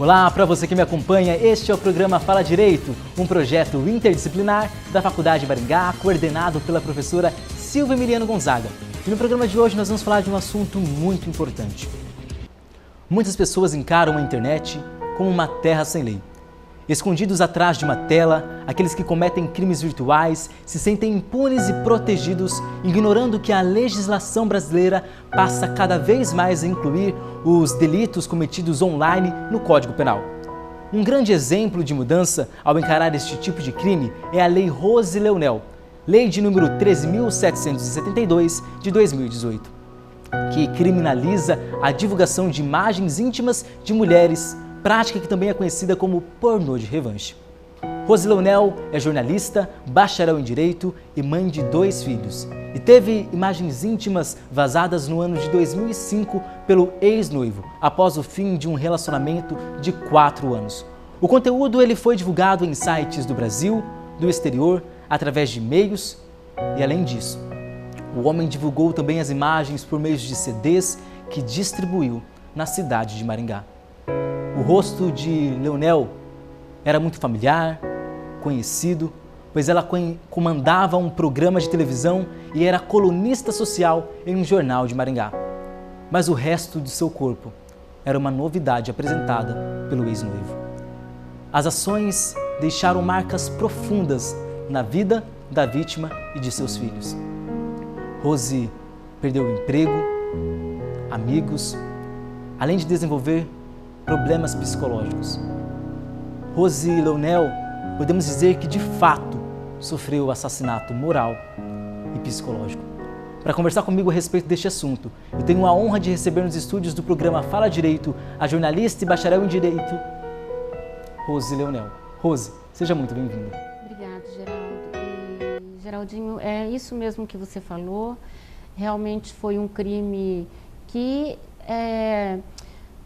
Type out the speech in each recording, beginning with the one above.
Olá, para você que me acompanha, este é o programa Fala Direito, um projeto interdisciplinar da Faculdade de Maringá, coordenado pela professora Silvia Emiliano Gonzaga. E no programa de hoje nós vamos falar de um assunto muito importante. Muitas pessoas encaram a internet como uma terra sem lei. Escondidos atrás de uma tela, aqueles que cometem crimes virtuais se sentem impunes e protegidos, ignorando que a legislação brasileira passa cada vez mais a incluir os delitos cometidos online no Código Penal. Um grande exemplo de mudança ao encarar este tipo de crime é a Lei Rose Leonel, Lei de número 13.772 de 2018, que criminaliza a divulgação de imagens íntimas de mulheres, prática que também é conhecida como pornô de revanche. Rose Leonel é jornalista, bacharel em Direito e mãe de 2 filhos. E teve imagens íntimas vazadas no ano de 2005 pelo ex-noivo, após o fim de um relacionamento de 4 anos. O conteúdo ele foi divulgado em sites do Brasil, do exterior, através de e-mails e, além disso, o homem divulgou também as imagens por meio de CDs que distribuiu na cidade de Maringá. O rosto de Leonel era muito familiar, conhecido, pois ela comandava um programa de televisão e era colunista social em um jornal de Maringá. Mas o resto de seu corpo era uma novidade apresentada pelo ex-noivo. As ações deixaram marcas profundas na vida da vítima e de seus filhos. Rose perdeu o emprego, amigos, além de desenvolver problemas psicológicos. Rose Leonel, podemos dizer que de fato sofreu assassinato moral e psicológico. Para conversar comigo a respeito deste assunto, eu tenho a honra de receber nos estúdios do programa Fala Direito a jornalista e bacharel em Direito, Rose Leonel. Rose, seja muito bem-vinda. Obrigada, Geraldo. E, Geraldinho, é isso mesmo que você falou. Realmente foi um crime que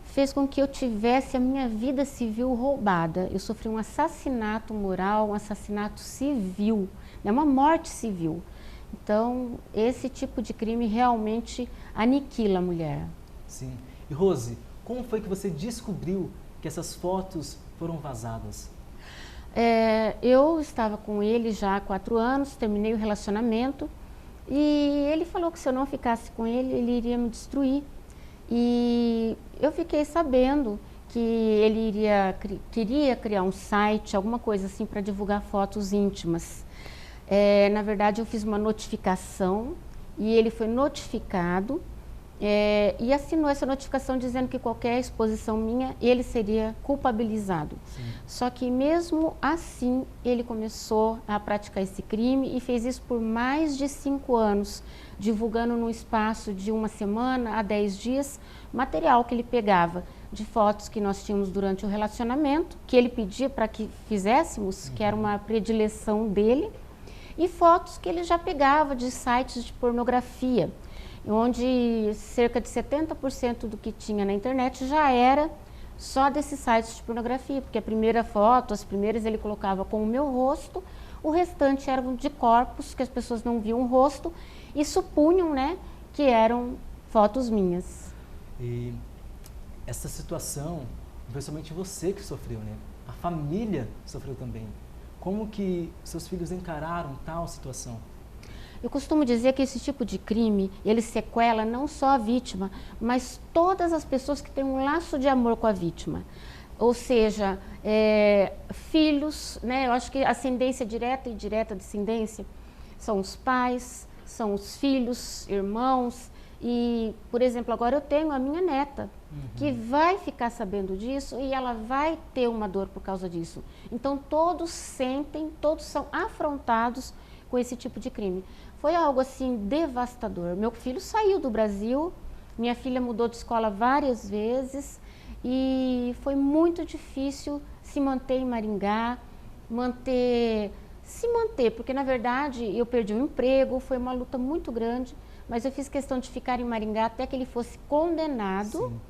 fez com que eu tivesse a minha vida civil roubada. Eu sofri um assassinato moral, um assassinato civil, uma morte civil. Então, esse tipo de crime realmente aniquila a mulher. Sim. E Rose, como foi que você descobriu que essas fotos foram vazadas? Eu estava com ele já há 4 anos, terminei o relacionamento e ele falou que se eu não ficasse com ele, ele iria me destruir. E eu fiquei sabendo que ele queria criar um site, alguma coisa assim, para divulgar fotos íntimas. Na verdade, eu fiz uma notificação e ele foi notificado e assinou essa notificação dizendo que qualquer exposição minha, ele seria culpabilizado. Sim. Só que mesmo assim, ele começou a praticar esse crime e fez isso por mais de 5 anos, divulgando num espaço de 1 semana a 10 dias, material que ele pegava de fotos que nós tínhamos durante o relacionamento, que ele pedia para que fizéssemos, que era uma predileção dele, e fotos que ele já pegava de sites de pornografia, onde cerca de 70% do que tinha na internet já era só desses sites de pornografia, porque a primeira foto, as primeiras ele colocava com o meu rosto, o restante eram de corpos que as pessoas não viam o rosto e supunham, que eram fotos minhas. E essa situação, principalmente você que sofreu, A família sofreu também. Como que seus filhos encararam tal situação? Eu costumo dizer que esse tipo de crime, ele sequela não só a vítima, mas todas as pessoas que têm um laço de amor com a vítima. Ou seja, filhos, eu acho que ascendência direta e indireta descendência são os pais, são os filhos, irmãos. E, por exemplo, agora eu tenho a minha neta, que vai ficar sabendo disso e ela vai ter uma dor por causa disso. Então, todos sentem, todos são afrontados com esse tipo de crime. Foi algo assim devastador. Meu filho saiu do Brasil, minha filha mudou de escola várias vezes e foi muito difícil se manter em Maringá, se manter, porque na verdade eu perdi o emprego, foi uma luta muito grande, mas eu fiz questão de ficar em Maringá até que ele fosse condenado. Sim.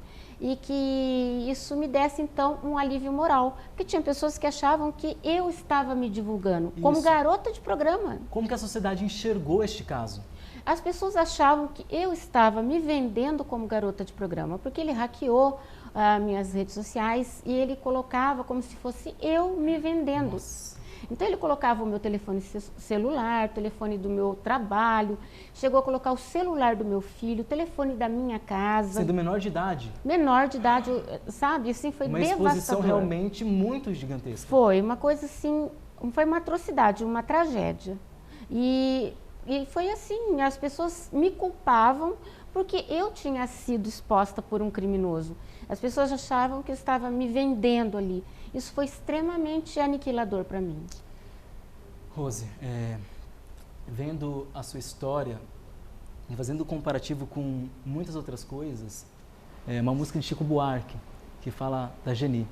E que isso me desse, então, um alívio moral. Porque tinha pessoas que achavam que eu estava me divulgando como garota de programa. Como que a sociedade enxergou este caso? As pessoas achavam que eu estava me vendendo como garota de programa, porque ele hackeou as minhas redes sociais e ele colocava como se fosse eu me vendendo. Nossa. Então ele colocava o meu telefone celular, o telefone do meu trabalho, chegou a colocar o celular do meu filho, o telefone da minha casa. Sendo menor de idade. Menor de idade, sabe? Assim, foi Uma devastador. exposição realmente muito gigantesca. Foi uma coisa assim, foi uma atrocidade, uma tragédia. E foi assim, as pessoas me culpavam porque eu tinha sido exposta por um criminoso. As pessoas achavam que eu estava me vendendo ali. Isso foi extremamente aniquilador para mim. Rose, vendo a sua história e fazendo um comparativo com muitas outras coisas, uma música de Chico Buarque, que fala da Geni.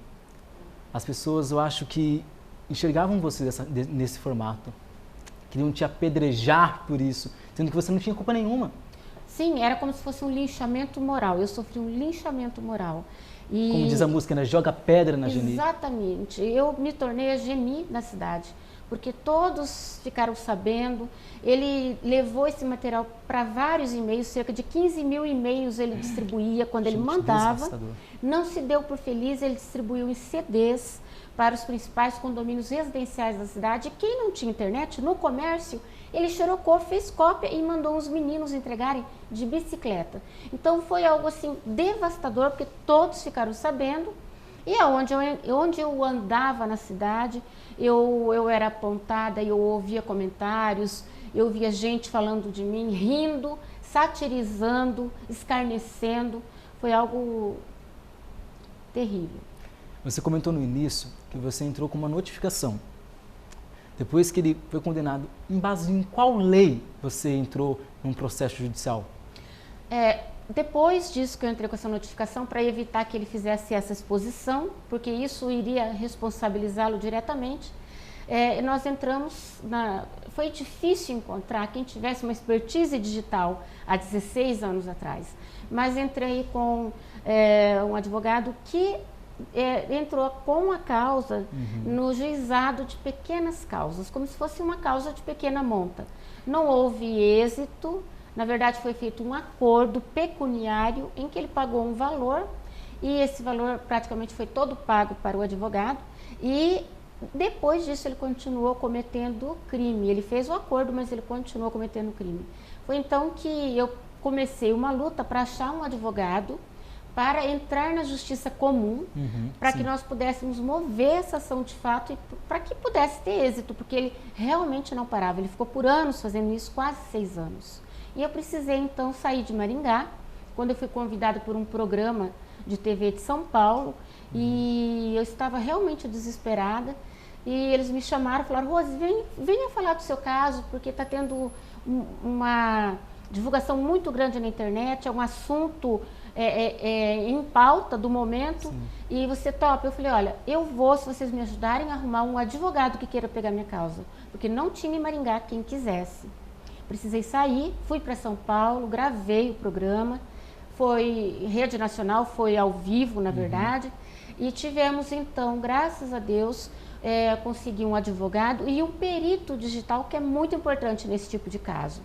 As pessoas, eu acho que enxergavam você nesse formato, queriam te apedrejar por isso, sendo que você não tinha culpa nenhuma. Sim, era como se fosse um linchamento moral. Eu sofri um linchamento moral. E como diz a música, né? Joga pedra na Geni. Exatamente. Eu me tornei a Geni da cidade, porque todos ficaram sabendo. Ele levou esse material para vários e-mails, cerca de 15 mil e-mails ele distribuía quando ele mandava. Não se deu por feliz, ele distribuiu em CDs para os principais condomínios residenciais da cidade. E quem não tinha internet, no comércio, ele xerocou, fez cópia e mandou os meninos entregarem de bicicleta. Então foi algo assim devastador, porque todos ficaram sabendo. E onde eu andava na cidade, eu era apontada, eu ouvia comentários, eu via gente falando de mim, rindo, satirizando, escarnecendo. Foi algo terrível. Você comentou no início que você entrou com uma notificação. Depois que ele foi condenado, em base em qual lei você entrou num processo judicial? Depois disso que eu entrei com essa notificação, para evitar que ele fizesse essa exposição, porque isso iria responsabilizá-lo diretamente, nós entramos Foi difícil encontrar quem tivesse uma expertise digital há 16 anos atrás, mas entrei com um advogado que entrou com a causa no juizado de pequenas causas, como se fosse uma causa de pequena monta. Não houve êxito, na verdade foi feito um acordo pecuniário em que ele pagou um valor e esse valor praticamente foi todo pago para o advogado e depois disso ele continuou cometendo crime. Ele fez o acordo, mas ele continuou cometendo crime. Foi então que eu comecei uma luta para achar um advogado para entrar na justiça comum, para que nós pudéssemos mover essa ação de fato e para que pudesse ter êxito, porque ele realmente não parava. Ele ficou por anos fazendo isso, quase 6 anos. E eu precisei então sair de Maringá, quando eu fui convidada por um programa de TV de São Paulo, e eu estava realmente desesperada, e eles me chamaram e falaram: Rose, venha falar do seu caso, porque está tendo uma divulgação muito grande na internet, é um assunto em pauta do momento. Sim. E você topa? Eu falei: olha, eu vou, se vocês me ajudarem a arrumar um advogado que queira pegar minha causa, porque não tinha em Maringá quem quisesse. Precisei sair, fui para São Paulo, gravei o programa, foi rede nacional, foi ao vivo, na verdade, e tivemos então, graças a Deus, consegui um advogado e um perito digital, que é muito importante nesse tipo de caso.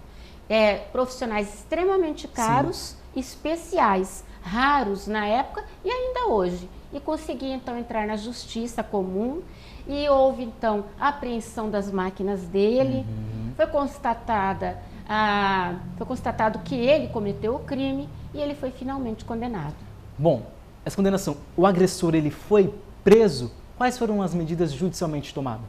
Profissionais extremamente caros, especiais, raros na época e ainda hoje. E consegui então entrar na justiça comum e houve então a apreensão das máquinas dele. Foi constatado que ele cometeu o crime e ele foi finalmente condenado. Bom, essa condenação, o agressor ele foi preso? Quais foram as medidas judicialmente tomadas?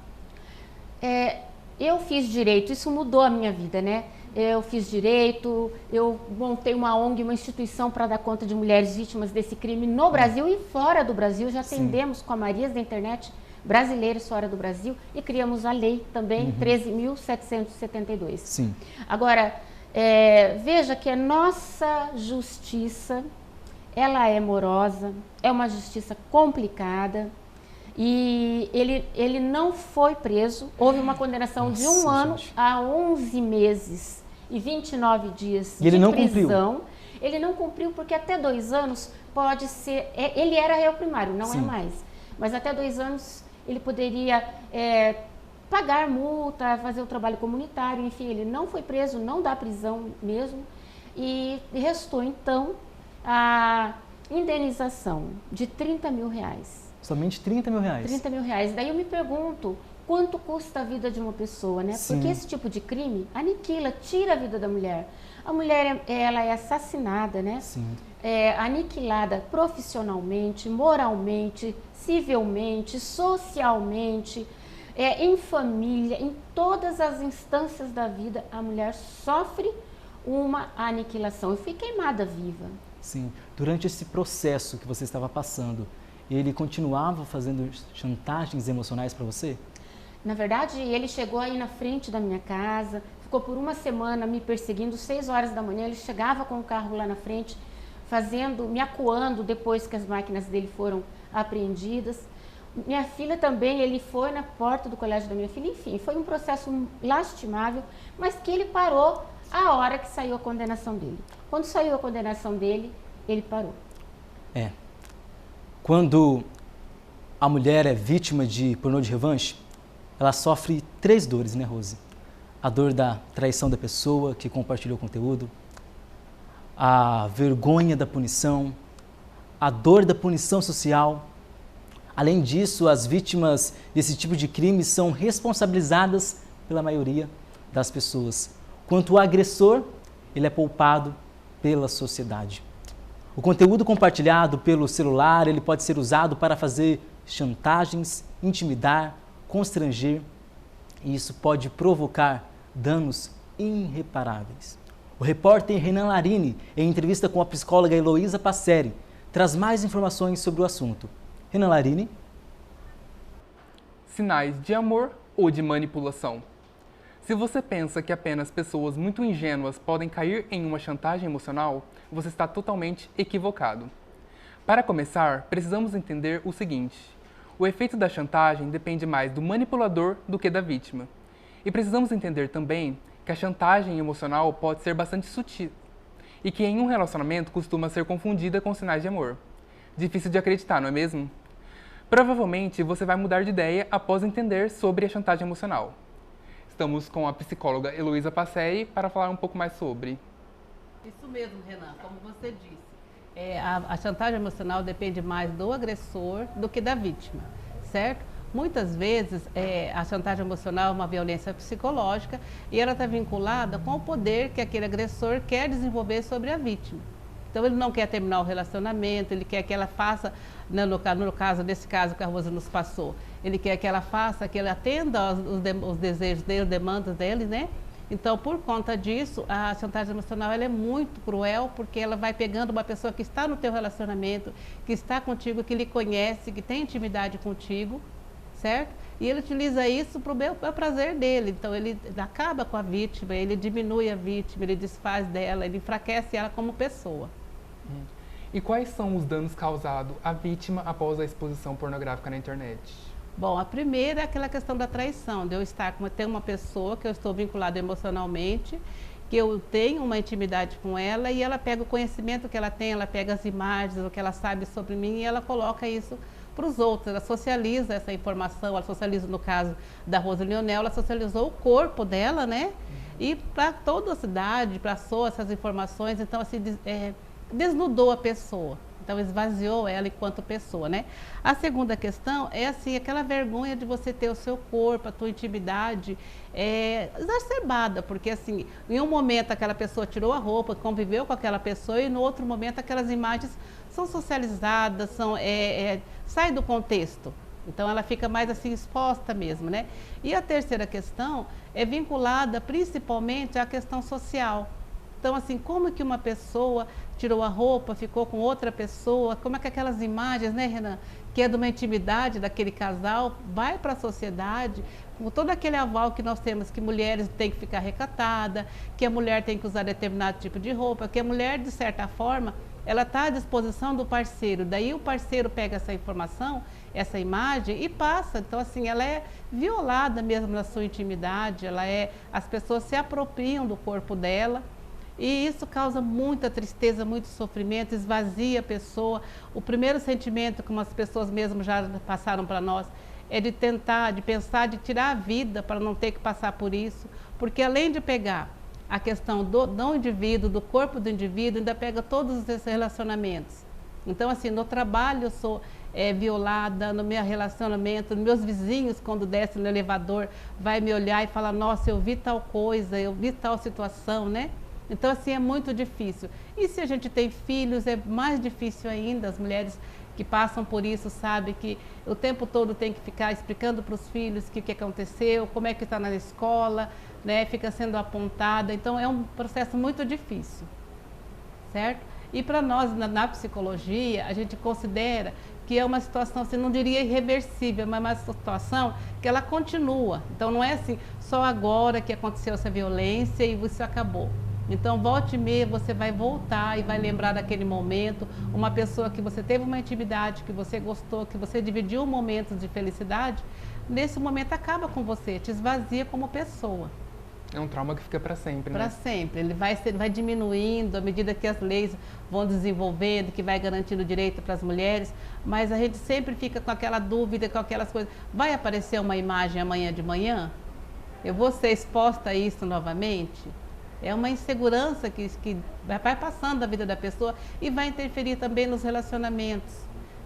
Eu fiz direito, isso mudou a minha vida, né? Eu fiz direito, eu montei uma ONG, uma instituição para dar conta de mulheres vítimas desse crime no Brasil e fora do Brasil. Já atendemos com a Marias da Internet brasileiros fora do Brasil e criamos a lei também, 13.772. Sim. Agora, veja que a nossa justiça, ela é morosa, é uma justiça complicada. E ele não foi preso, houve uma condenação de 1 ano a 11 meses e 29 dias de prisão. Ele não cumpriu porque até 2 anos pode ser, ele era réu primário, não é mais, mas até 2 anos ele poderia pagar multa, fazer o trabalho comunitário, enfim, ele não foi preso, não dá prisão mesmo, e restou então indenização de 30 mil reais. Somente 30 mil reais? 30 mil reais. Daí eu me pergunto, quanto custa a vida de uma pessoa, né? Sim. Porque esse tipo de crime aniquila, tira a vida da mulher. A mulher, ela é assassinada, né? Sim. É aniquilada profissionalmente, moralmente, civilmente, socialmente, em família, em todas as instâncias da vida, a mulher sofre uma aniquilação. Eu fui queimada viva. Sim. Durante esse processo que você estava passando, ele continuava fazendo chantagens emocionais para você? Na verdade, ele chegou aí na frente da minha casa, ficou por uma semana me perseguindo, 6 horas da manhã, ele chegava com o carro lá na frente, me acuando depois que as máquinas dele foram apreendidas. Minha filha também, ele foi na porta do colégio da minha filha, enfim, foi um processo lastimável, mas que ele parou a hora que saiu a condenação dele. Quando saiu a condenação dele, ele parou. Quando a mulher é vítima de pornô de revanche, ela sofre 3 dores, né, Rose? A dor da traição da pessoa que compartilhou o conteúdo, a vergonha da punição, a dor da punição social. Além disso, as vítimas desse tipo de crime são responsabilizadas pela maioria das pessoas. Quanto o agressor, ele é poupado pela sociedade. O conteúdo compartilhado pelo celular, ele pode ser usado para fazer chantagens, intimidar, constranger, e isso pode provocar danos irreparáveis. O repórter Renan Larini, em entrevista com a psicóloga Heloísa Passeri, traz mais informações sobre o assunto. Renan Larini. Sinais de amor ou de manipulação. Se você pensa que apenas pessoas muito ingênuas podem cair em uma chantagem emocional, você está totalmente equivocado. Para começar, precisamos entender o seguinte: o efeito da chantagem depende mais do manipulador do que da vítima. E precisamos entender também que a chantagem emocional pode ser bastante sutil e que em um relacionamento costuma ser confundida com sinais de amor. Difícil de acreditar, não é mesmo? Provavelmente você vai mudar de ideia após entender sobre a chantagem emocional. Estamos com a psicóloga Heloísa Passeri para falar um pouco mais sobre. Isso mesmo, Renan, como você disse. A chantagem emocional depende mais do agressor do que da vítima, certo? Muitas vezes a chantagem emocional é uma violência psicológica e ela está vinculada com o poder que aquele agressor quer desenvolver sobre a vítima. Então ele não quer terminar o relacionamento, ele quer que ela faça, no caso desse caso que a Rosa nos passou, ele quer que ela faça, que ele atenda os desejos dele, as demandas dele, né? Então, por conta disso, a chantagem emocional ela é muito cruel, porque ela vai pegando uma pessoa que está no teu relacionamento, que está contigo, que lhe conhece, que tem intimidade contigo, certo? E ele utiliza isso para o prazer dele. Então, ele acaba com a vítima, ele diminui a vítima, ele desfaz dela, ele enfraquece ela como pessoa. E quais são os danos causados à vítima após a exposição pornográfica na internet? Bom, a primeira é aquela questão da traição, de eu ter uma pessoa que eu estou vinculado emocionalmente, que eu tenho uma intimidade com ela e ela pega o conhecimento que ela tem, ela pega as imagens, o que ela sabe sobre mim e ela coloca isso para os outros, ela socializa essa informação, ela socializa, no caso da Rosa Leonel, ela socializou o corpo dela, né? E para toda a cidade, passou essas informações, então assim, desnudou a pessoa. Então, esvaziou ela enquanto pessoa, né? A segunda questão é, assim, aquela vergonha de você ter o seu corpo, a tua intimidade exacerbada, porque, assim, em um momento aquela pessoa tirou a roupa, conviveu com aquela pessoa e no outro momento aquelas imagens são socializadas, saem do contexto. Então, ela fica mais, assim, exposta mesmo, né? E a terceira questão é vinculada principalmente à questão social. Então, assim, como que uma pessoa tirou a roupa, ficou com outra pessoa, como é que aquelas imagens, né, Renan, que é de uma intimidade daquele casal, vai para a sociedade, com todo aquele aval que nós temos, que mulheres têm que ficar recatada, que a mulher tem que usar determinado tipo de roupa, que a mulher, de certa forma, ela está à disposição do parceiro, daí o parceiro pega essa informação, essa imagem e passa. Então, assim, ela é violada mesmo na sua intimidade, as pessoas se apropriam do corpo dela. E isso causa muita tristeza, muito sofrimento, esvazia a pessoa. O primeiro sentimento que umas pessoas mesmo já passaram para nós é de pensar, de tirar a vida para não ter que passar por isso. Porque além de pegar a questão do indivíduo, do corpo do indivíduo, ainda pega todos esses relacionamentos. Então, assim, no trabalho eu sou violada, no meu relacionamento, meus vizinhos, quando descem no elevador, vai me olhar e falar, nossa, eu vi tal coisa, eu vi tal situação, né? Então, assim, é muito difícil. E se a gente tem filhos, é mais difícil ainda. As mulheres que passam por isso sabem que o tempo todo tem que ficar explicando para os filhos o que aconteceu, como é que está na escola, né? Fica sendo apontada. Então, é um processo muito difícil, certo? E para nós, na psicologia, a gente considera que é uma situação, assim, não diria irreversível, mas uma situação que ela continua. Então, não é assim, só agora que aconteceu essa violência e isso acabou. Então, volte e meia, você vai voltar e vai lembrar daquele momento, uma pessoa que você teve uma intimidade, que você gostou, que você dividiu momentos de felicidade, nesse momento acaba com você, te esvazia como pessoa. É um trauma que fica para sempre, né? Para sempre. Ele vai diminuindo à medida que as leis vão desenvolvendo, que vai garantindo direito para as mulheres, mas a gente sempre fica com aquela dúvida, com aquelas coisas. Vai aparecer uma imagem amanhã de manhã? Eu vou ser exposta a isso novamente? É uma insegurança que vai passando da vida da pessoa e vai interferir também nos relacionamentos,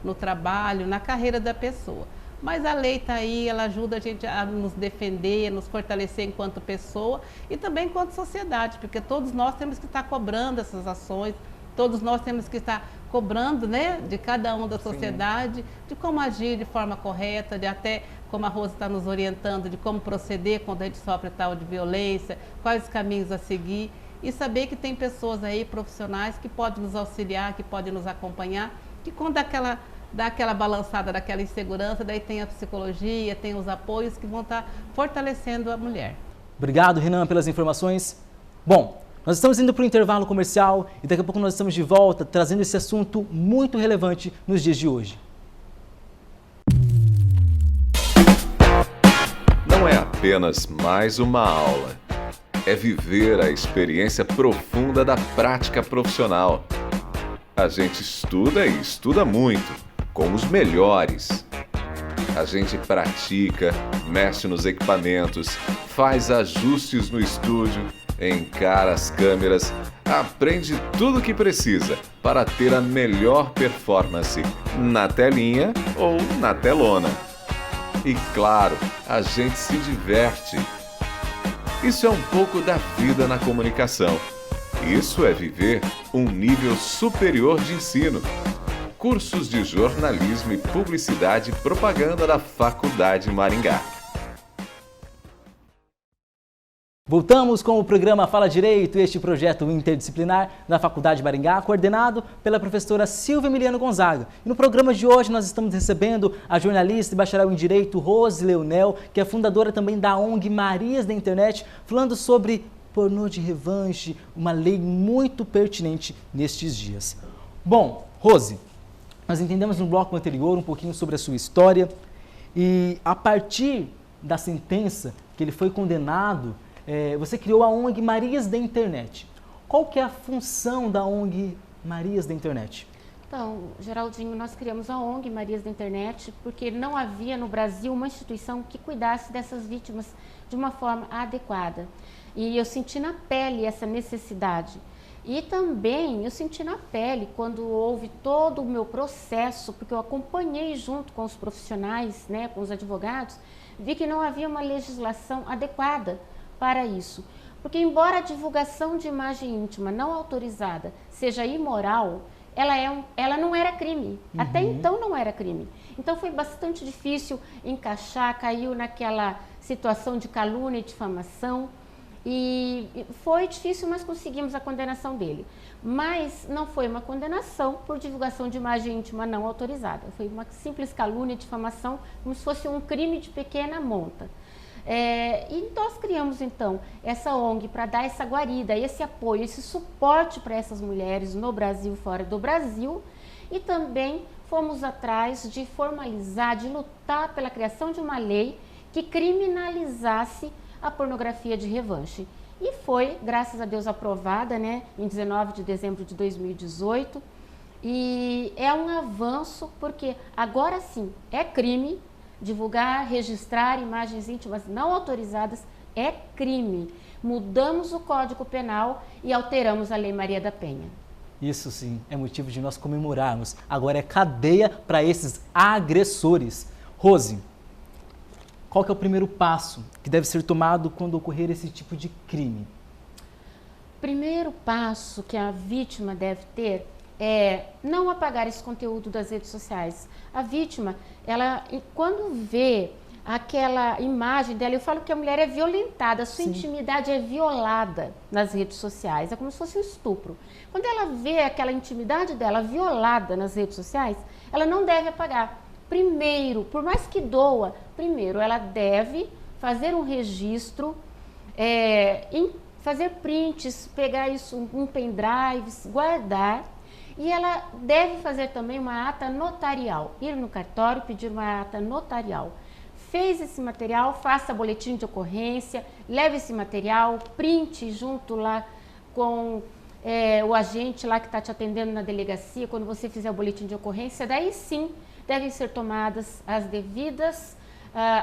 no trabalho, na carreira da pessoa. Mas a lei está aí, ela ajuda a gente a nos defender, a nos fortalecer enquanto pessoa e também enquanto sociedade, porque todos nós temos que estar cobrando essas ações, todos nós temos que estar cobrando, né, de cada um da sociedade, sim, de como agir de forma correta, de até como a Rose está nos orientando, de como proceder quando a gente sofre tal de violência, quais os caminhos a seguir e saber que tem pessoas aí, profissionais, que podem nos auxiliar, que podem nos acompanhar, que quando dá aquela balançada, daquela insegurança, daí tem a psicologia, tem os apoios que vão estar fortalecendo a mulher. Obrigado, Renan, pelas informações. Bom, nós estamos indo para o intervalo comercial e daqui a pouco nós estamos de volta trazendo esse assunto muito relevante nos dias de hoje. Não é apenas mais uma aula, é viver a experiência profunda da prática profissional. A gente estuda e estuda muito, com os melhores. A gente pratica, mexe nos equipamentos, faz ajustes no estúdio, encara as câmeras, aprende tudo o que precisa para ter a melhor performance na telinha ou na telona. E claro, a gente se diverte. Isso é um pouco da vida na comunicação. Isso é viver um nível superior de ensino. Cursos de jornalismo e publicidade e propaganda da Faculdade Maringá. Voltamos com o programa Fala Direito, este projeto interdisciplinar da Faculdade Maringá, coordenado pela professora Silvia Emiliano Gonzaga. E no programa de hoje nós estamos recebendo a jornalista e bacharel em Direito Rose Leonel, que é fundadora também da ONG Marias da Internet, falando sobre pornô de revanche, uma lei muito pertinente nestes dias. Bom, Rose, nós entendemos no bloco anterior um pouquinho sobre a sua história e a partir da sentença que ele foi condenado, você criou a ONG Marias da Internet. Qual que é a função da ONG Marias da Internet? Então, Geraldinho, nós criamos a ONG Marias da Internet porque não havia no Brasil uma instituição que cuidasse dessas vítimas de uma forma adequada. E eu senti na pele essa necessidade. E também eu senti na pele quando houve todo o meu processo, porque eu acompanhei junto com os profissionais, né, com os advogados, vi que não havia uma legislação adequada para isso. Porque embora a divulgação de imagem íntima não autorizada seja imoral, ela não era crime. Uhum. Até então não era crime. Então foi bastante difícil encaixar, caiu naquela situação de calúnia e difamação. E foi difícil, mas conseguimos a condenação dele. Mas não foi uma condenação por divulgação de imagem íntima não autorizada. Foi uma simples calúnia e difamação, como se fosse um crime de pequena monta. E nós criamos então essa ONG para dar essa guarida, esse apoio, esse suporte para essas mulheres no Brasil e fora do Brasil, e também fomos atrás de formalizar, de lutar pela criação de uma lei que criminalizasse a pornografia de revanche. E foi, graças a Deus, aprovada, né, em 19 de dezembro de 2018, e é um avanço porque agora sim é crime. Divulgar, registrar imagens íntimas não autorizadas é crime. Mudamos o Código Penal e alteramos a Lei Maria da Penha. Isso sim é motivo de nós comemorarmos. Agora é cadeia para esses agressores. Rose, qual que é o primeiro passo que deve ser tomado quando ocorrer esse tipo de crime? Primeiro passo que a vítima deve ter é não apagar esse conteúdo das redes sociais. A vítima, ela, quando vê aquela imagem dela, eu falo que a mulher é violentada, a sua intimidade é violada nas redes sociais, é como se fosse um estupro. Quando ela vê aquela intimidade dela violada nas redes sociais, ela não deve apagar. Primeiro, por mais que doa, primeiro ela deve fazer um registro, fazer prints, pegar isso em pendrive, guardar. E ela deve fazer também uma ata notarial, ir no cartório pedir uma ata notarial. Fez esse material, faça boletim de ocorrência, leve esse material, print junto lá com o agente lá que está te atendendo na delegacia, quando você fizer o boletim de ocorrência, daí sim devem ser tomadas as devidas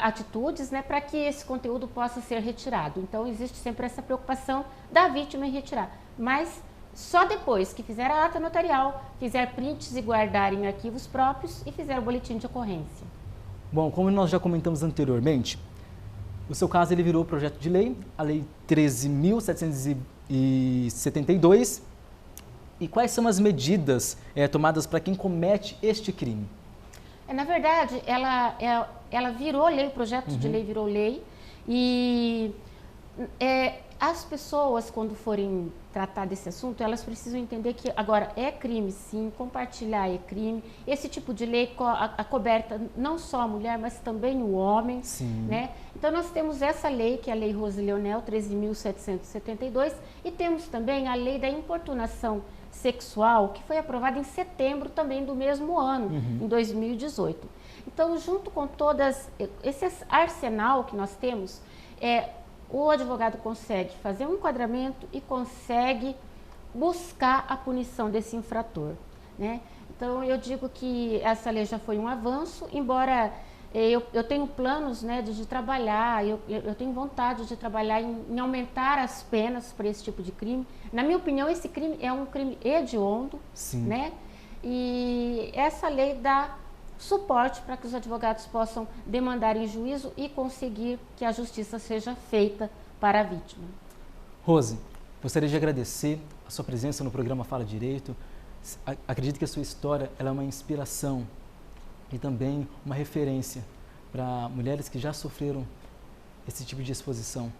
atitudes, né, para que esse conteúdo possa ser retirado. Então existe sempre essa preocupação da vítima em retirar, mas só depois que fizer a ata notarial, fizer prints e guardar em arquivos próprios e fizer o boletim de ocorrência. Bom, como nós já comentamos anteriormente, o seu caso ele virou projeto de lei, a Lei 13.772. E quais são as medidas tomadas para quem comete este crime? Na verdade, ela virou lei, o projeto de lei virou lei, e as pessoas, quando forem tratar desse assunto, elas precisam entender que agora é crime sim, compartilhar é crime. Esse tipo de lei acoberta não só a mulher, mas também o homem. Sim. Né? Então nós temos essa lei, que é a Lei Rose Leonel, 13.772, e temos também a Lei da Importunação Sexual, que foi aprovada em setembro também do mesmo ano, em 2018. Então, junto com todas esse arsenal que nós temos, o advogado consegue fazer um enquadramento e consegue buscar a punição desse infrator, né? Então, eu digo que essa lei já foi um avanço, embora eu tenho planos, né, de trabalhar, eu tenho vontade de trabalhar em aumentar as penas para esse tipo de crime. Na minha opinião, esse crime é um crime hediondo, né? E essa lei dá suporte para que os advogados possam demandar em juízo e conseguir que a justiça seja feita para a vítima. Rose, gostaria de agradecer a sua presença no programa Fala Direito. Acredito que a sua história ela é uma inspiração e também uma referência para mulheres que já sofreram esse tipo de exposição.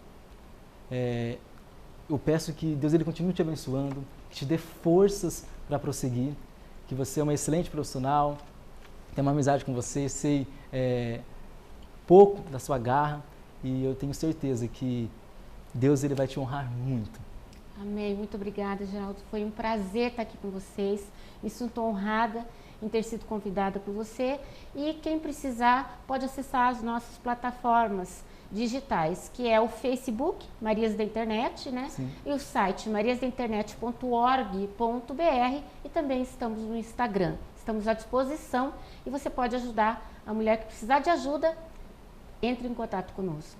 Eu peço que Deus ele continue te abençoando, que te dê forças para prosseguir, que você é uma excelente profissional, tenho uma amizade com você, sei pouco da sua garra e eu tenho certeza que Deus ele vai te honrar muito. Amém. Muito obrigada, Geraldo. Foi um prazer estar aqui com vocês. Me sinto honrada em ter sido convidada por você. E quem precisar pode acessar as nossas plataformas digitais, que é o Facebook, Marias da Internet, né? Sim. E o site mariasdainternet.org.br e também estamos no Instagram. Estamos à disposição e você pode ajudar a mulher que precisar de ajuda, entre em contato conosco.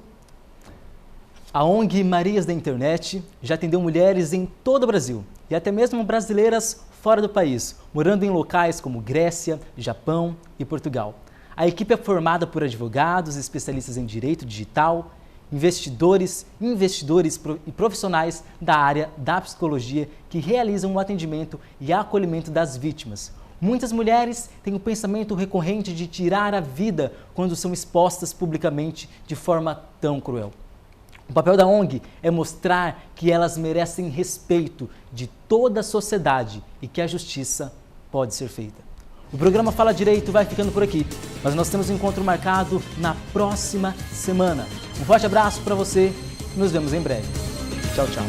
A ONG Marias da Internet já atendeu mulheres em todo o Brasil e até mesmo brasileiras fora do país, morando em locais como Grécia, Japão e Portugal. A equipe é formada por advogados, especialistas em direito digital, investidores e profissionais da área da psicologia que realizam o atendimento e acolhimento das vítimas. Muitas mulheres têm o pensamento recorrente de tirar a vida quando são expostas publicamente de forma tão cruel. O papel da ONG é mostrar que elas merecem respeito de toda a sociedade e que a justiça pode ser feita. O programa Fala Direito vai ficando por aqui, mas nós temos um encontro marcado na próxima semana. Um forte abraço para você e nos vemos em breve. Tchau, tchau.